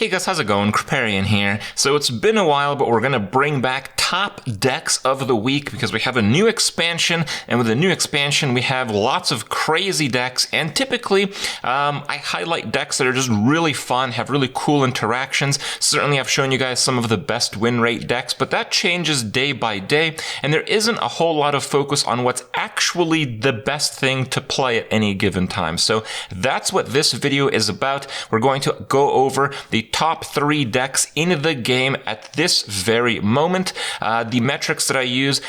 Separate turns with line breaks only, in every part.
Hey guys, how's it going? Kripparrian here. So it's been a while, but we're going to bring back top decks of the week because we have a new expansion, and with the new expansion we have lots of crazy decks, and typically I highlight decks that are just really fun, have really cool interactions. Certainly I've shown you guys some of the best win rate decks, but that changes day by day, and there isn't a whole lot of focus on what's actually the best thing to play at any given time. So that's what this video is about. We're going to go over the top 3 decks in the game at this very moment. The metrics that I use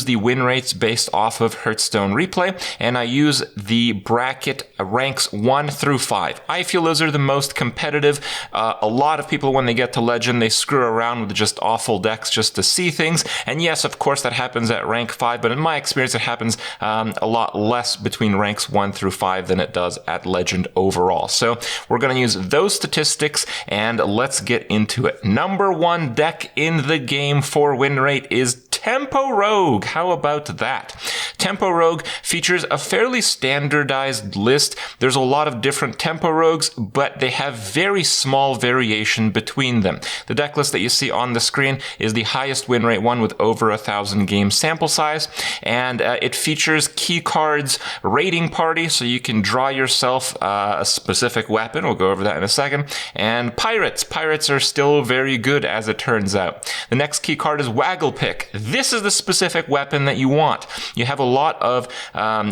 the win rates based off of Hearthstone replay, and I use the bracket ranks 1 through 5. I feel those are the most competitive. A lot of people, when they get to Legend, they screw around with just awful decks just to see things, and yes, of course, that happens at rank 5, but in my experience, it happens a lot less between ranks 1 through 5 than it does at Legend overall. So we're going to use those statistics, and let's get into it. Number 1 deck in the game for win rate is Tempo Rogue. How about that? Tempo Rogue features a fairly standardized list. There's a lot of different Tempo Rogues, but they have very small variation between them. The deck list that you see on the screen is the highest win rate one with over 1,000 game sample size, and it features key cards, raiding party, so you can draw yourself a specific weapon. We'll go over that in a second. And pirates. Pirates are still very good, as it turns out. The next key card is Waggle Pick. This is the specific weapon that you want. You have a lot of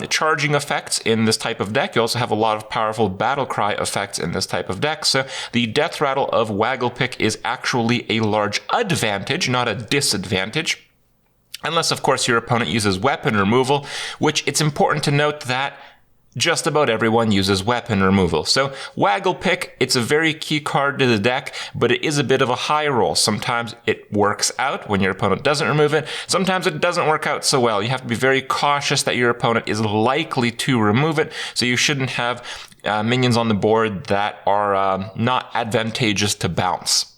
charging effects in this type of deck. You also have a lot of powerful battle cry effects in this type of deck. So the death rattle of Waggle Pick is actually a large advantage, not a disadvantage. Unless, of course, your opponent uses weapon removal, which it's important to note that just about everyone uses weapon removal. So Waggle Pick, it's a very key card to the deck, but it is a bit of a high roll. Sometimes it works out when your opponent doesn't remove it. Sometimes it doesn't work out so well. You have to be very cautious that your opponent is likely to remove it, so you shouldn't have minions on the board that are not advantageous to bounce.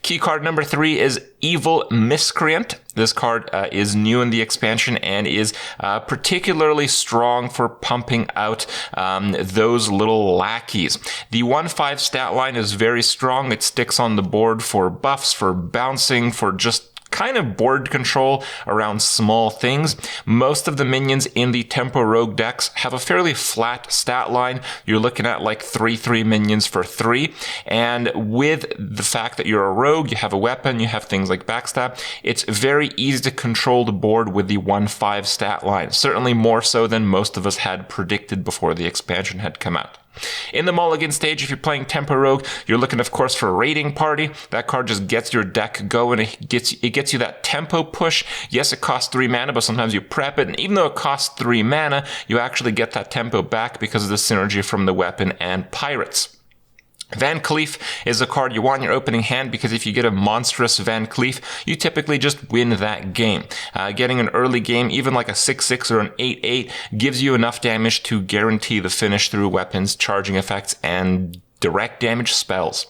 Key card number 3 is Evil Miscreant. This card is new in the expansion and is particularly strong for pumping out those little lackeys. The 1/5 stat line is very strong. It sticks on the board for buffs, for bouncing, for just kind of board control around small things. Most of the minions in the Tempo Rogue decks have a fairly flat stat line. You're looking at like 3/3 minions for 3. And with the fact that you're a rogue, you have a weapon, you have things like backstab, it's very easy to control the board with the 1/5 stat line. Certainly more so than most of us had predicted before the expansion had come out. In the mulligan stage, if you're playing Tempo Rogue, you're looking, of course, for Raiding Party. That card just gets your deck going. It gets you that tempo push. Yes, it costs 3 mana, but sometimes you prep it, and even though it costs 3 mana, you actually get that tempo back because of the synergy from the weapon and pirates. Van Cleef is a card you want in your opening hand because if you get a monstrous Van Cleef, you typically just win that game. Getting an early game, even like a 6/6 or an 8/8, gives you enough damage to guarantee the finish through weapons, charging effects, and direct damage spells.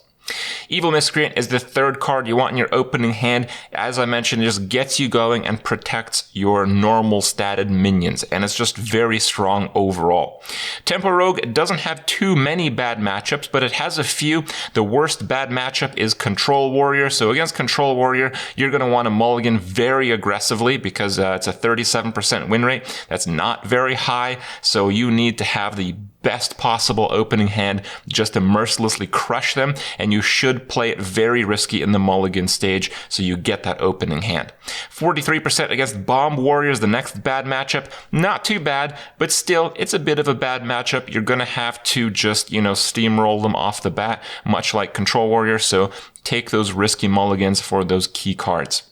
Evil Miscreant is the 3rd card you want in your opening hand. As I mentioned, it just gets you going and protects your normal statted minions, and it's just very strong overall. Tempo Rogue doesn't have too many bad matchups, but it has a few. The worst bad matchup is Control Warrior. So against Control Warrior, you're going to want to mulligan very aggressively because it's a 37% win rate. That's not very high, so you need to have the best possible opening hand just to mercilessly crush them, and you should play it very risky in the mulligan stage so you get that opening hand. 43% against Bomb Warriors, the next bad matchup. Not too bad, but still, it's a bit of a bad matchup. You're going to have to just, steamroll them off the bat, much like Control Warrior, so take those risky mulligans for those key cards.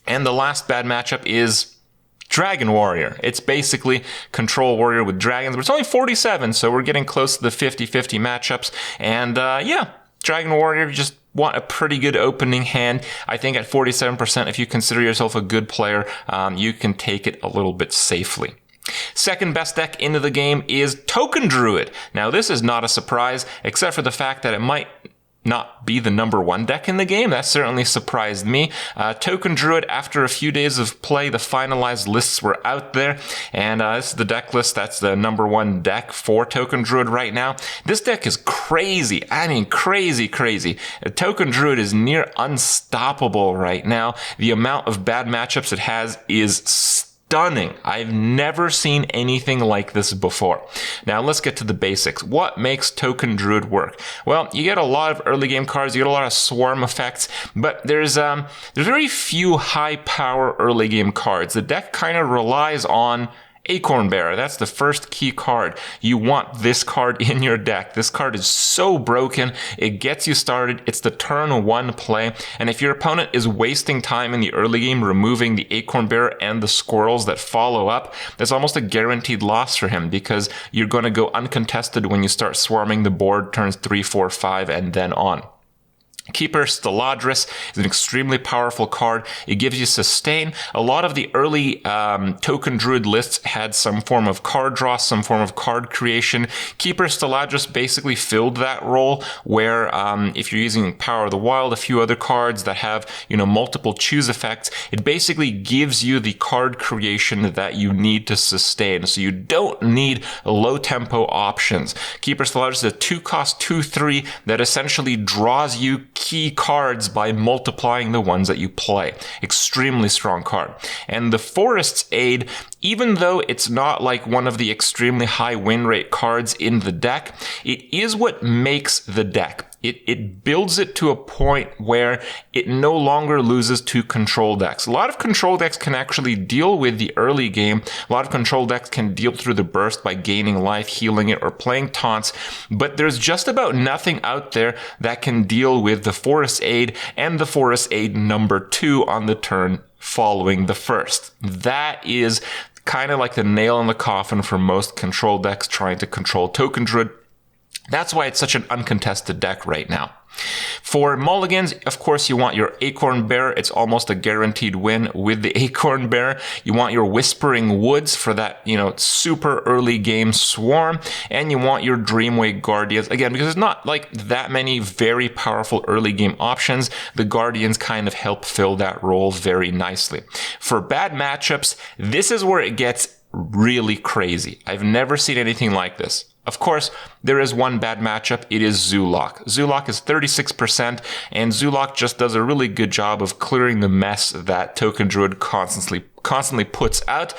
And the last bad matchup is Dragon Warrior. It's basically Control Warrior with dragons, but it's only 47, so we're getting close to the 50-50 matchups. And Dragon Warrior, you just want a pretty good opening hand. I think at 47%, if you consider yourself a good player, you can take it a little bit safely. Second best deck into the game is Token Druid. Now, this is not a surprise, except for the fact that it might not be the #1 deck in the game. That certainly surprised me. Token Druid, after a few days of play, the finalized lists were out there, and this is the deck list. That's the #1 deck for Token Druid right now. This deck is crazy. I mean, crazy. Token Druid is near unstoppable right now. The amount of bad matchups it has is stunning. I've never seen anything like this before. Now let's get to the basics. What makes Token Druid work? Well, you get a lot of early game cards, you get a lot of swarm effects, but there's very few high power early game cards. The deck kind of relies on Acorn Bearer. That's the first key card. You want this card in your deck. This card is so broken. It gets you started. It's the turn 1 play. And if your opponent is wasting time in the early game removing the Acorn Bearer and the squirrels that follow up, that's almost a guaranteed loss for him, because you're going to go uncontested when you start swarming the board turns 3, 4, 5, and then on. Keeper Steladris is an extremely powerful card. It gives you sustain. A lot of the early Token Druid lists had some form of card draw, some form of card creation. Keeper Steladris basically filled that role, where if you're using Power of the Wild, a few other cards that have, multiple choose effects, it basically gives you the card creation that you need to sustain. So you don't need low tempo options. Keeper Steladris is a 2-cost 2/3 that essentially draws you key cards by multiplying the ones that you play. Extremely strong card. And the Forest's Aid, even though it's not like one of the extremely high win rate cards in the deck, it is what makes the deck. It builds it to a point where it no longer loses to control decks. A lot of control decks can actually deal with the early game. A lot of control decks can deal through the burst by gaining life, healing it, or playing taunts. But there's just about nothing out there that can deal with the Forest Aid and the Forest Aid #2 on the turn following the first. That is kind of like the nail in the coffin for most control decks trying to control Token Druid. That's why it's such an uncontested deck right now. For mulligans, of course, you want your Acorn Bearer. It's almost a guaranteed win with the Acorn Bearer. You want your Whispering Woods for that, super early game swarm. And you want your Dreamway Guardians. Again, because there's not like that many very powerful early game options, the Guardians kind of help fill that role very nicely. For bad matchups, this is where it gets really crazy. I've never seen anything like this. Of course, there is one bad matchup. It is Zoolock. Zoolock is 36%, and Zoolock just does a really good job of clearing the mess that Token Druid constantly puts out.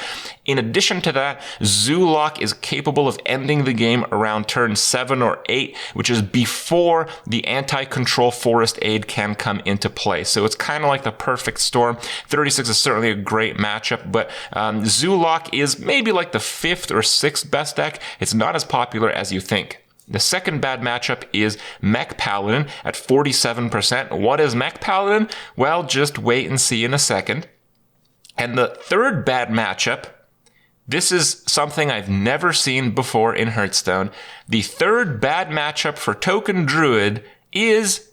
In addition to that, Zoolock is capable of ending the game around turn 7 or 8, which is before the anti-control Forest Aid can come into play. So it's kind of like the perfect storm. 36 is certainly a great matchup, but Zoolock is maybe like the 5th or 6th best deck. It's not as popular as you think. The second bad matchup is Mech Paladin at 47%. What is Mech Paladin? Well, just wait and see in a second. And the third bad matchup, this is something I've never seen before in Hearthstone. The third bad matchup for Token Druid is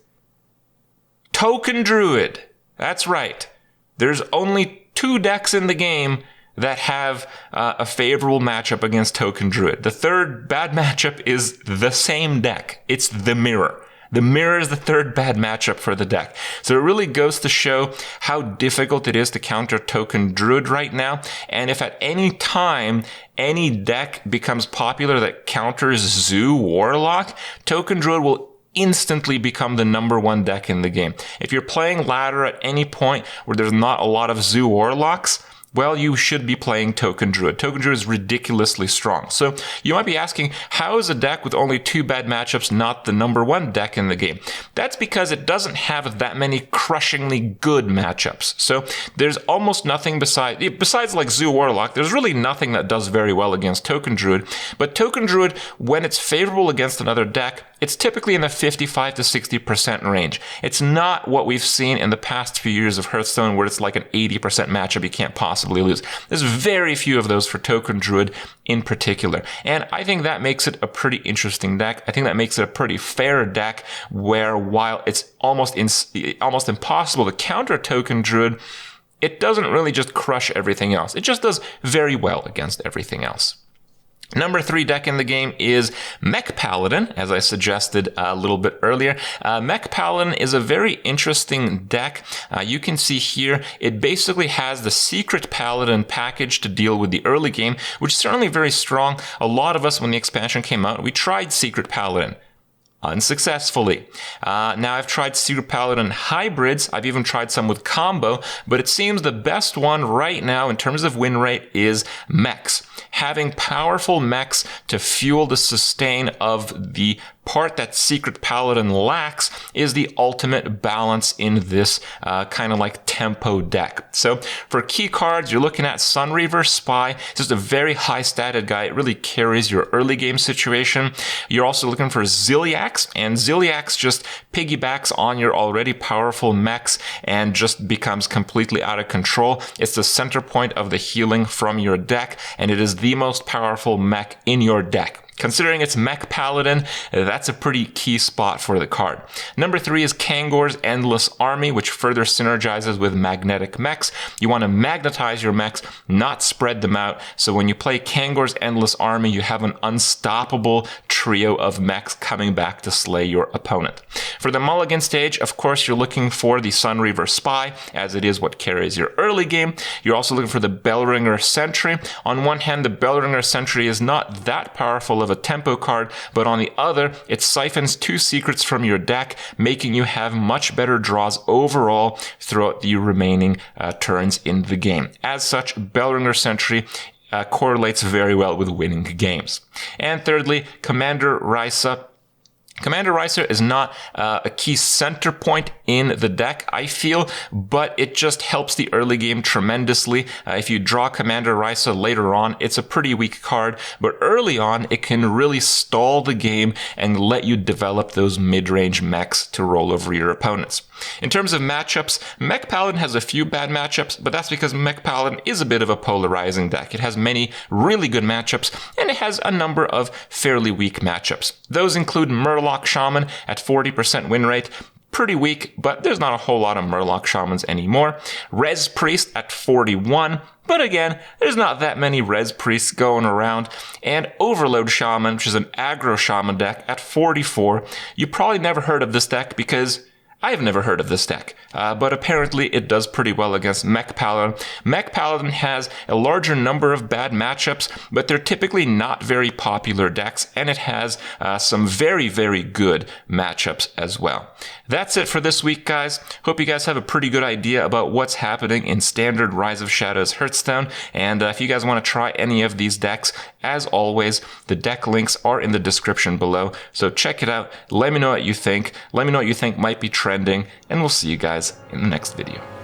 Token Druid. That's right. There's only 2 decks in the game that have a favorable matchup against Token Druid. The third bad matchup is the same deck. It's the Mirror. The Mirror is the third bad matchup for the deck. So it really goes to show how difficult it is to counter Token Druid right now. And if at any time any deck becomes popular that counters Zoo Warlock, Token Druid will instantly become the #1 deck in the game. If you're playing ladder at any point where there's not a lot of Zoo Warlocks, well, you should be playing Token Druid. Token Druid is ridiculously strong. So you might be asking, how is a deck with only 2 bad matchups not the #1 deck in the game? That's because it doesn't have that many crushingly good matchups. So there's almost nothing besides like Zoo Warlock, there's really nothing that does very well against Token Druid. But Token Druid, when it's favorable against another deck, it's typically in the 55 to 60% range. It's not what we've seen in the past few years of Hearthstone where it's like an 80% matchup you can't possibly lose. There's very few of those for Token Druid in particular. And I think that makes it a pretty interesting deck. I think that makes it a pretty fair deck where while it's almost impossible to counter Token Druid, it doesn't really just crush everything else. It just does very well against everything else. Number 3 deck in the game is Mech Paladin, as I suggested a little bit earlier. Mech Paladin is a very interesting deck. You can see here, it basically has the Secret Paladin package to deal with the early game, which is certainly very strong. A lot of us, when the expansion came out, we tried Secret Paladin. Unsuccessfully. Now I've tried Secret Paladin hybrids. I've even tried some with combo, but it seems the best one right now in terms of win rate is mechs. Having powerful mechs to fuel the sustain of the part that Secret Paladin lacks is the ultimate balance in this kind of like tempo deck. So for key cards, you're looking at Sunreaver Spy. It's just a very high statted guy. It really carries your early game situation. You're also looking for Ziliax, and Ziliax just piggybacks on your already powerful mechs and just becomes completely out of control. It's the center point of the healing from your deck, and it is the most powerful mech in your deck. Considering it's Mech Paladin, that's a pretty key spot for the card. Number 3 is Kangor's Endless Army, which further synergizes with magnetic mechs. You want to magnetize your mechs, not spread them out. So when you play Kangor's Endless Army, you have an unstoppable trio of mechs coming back to slay your opponent. For the mulligan stage, of course, you're looking for the Sunreaver Spy, as it is what carries your early game. You're also looking for the Bellringer Sentry. On one hand, the Bellringer Sentry is not that powerful of a tempo card, but on the other, it siphons 2 secrets from your deck, making you have much better draws overall throughout the remaining turns in the game. As such, Bellringer Sentry correlates very well with winning games. And thirdly, Commander Risa. Commander Risa is not a key center point in the deck, I feel, but it just helps the early game tremendously. If you draw Commander Risa later on, it's a pretty weak card, but early on, it can really stall the game and let you develop those mid-range mechs to roll over your opponents. In terms of matchups, Mech Paladin has a few bad matchups, but that's because Mech Paladin is a bit of a polarizing deck. It has many really good matchups, and it has a number of fairly weak matchups. Those include Murloc Shaman at 40% win rate. Pretty weak, but there's not a whole lot of Murloc Shamans anymore. Res Priest at 41, but again, there's not that many Res Priests going around. And Overload Shaman, which is an aggro Shaman deck, at 44. You probably never heard of this deck because I've never heard of this deck, but apparently it does pretty well against Mech Paladin. Mech Paladin has a larger number of bad matchups, but they're typically not very popular decks, and it has some very, very good matchups as well. That's it for this week, guys. Hope you guys have a pretty good idea about what's happening in standard Rise of Shadows Hearthstone, and if you guys want to try any of these decks, as always, the deck links are in the description below, so check it out. Let me know what you think. Let me know what you think might be trending, and we'll see you guys in the next video.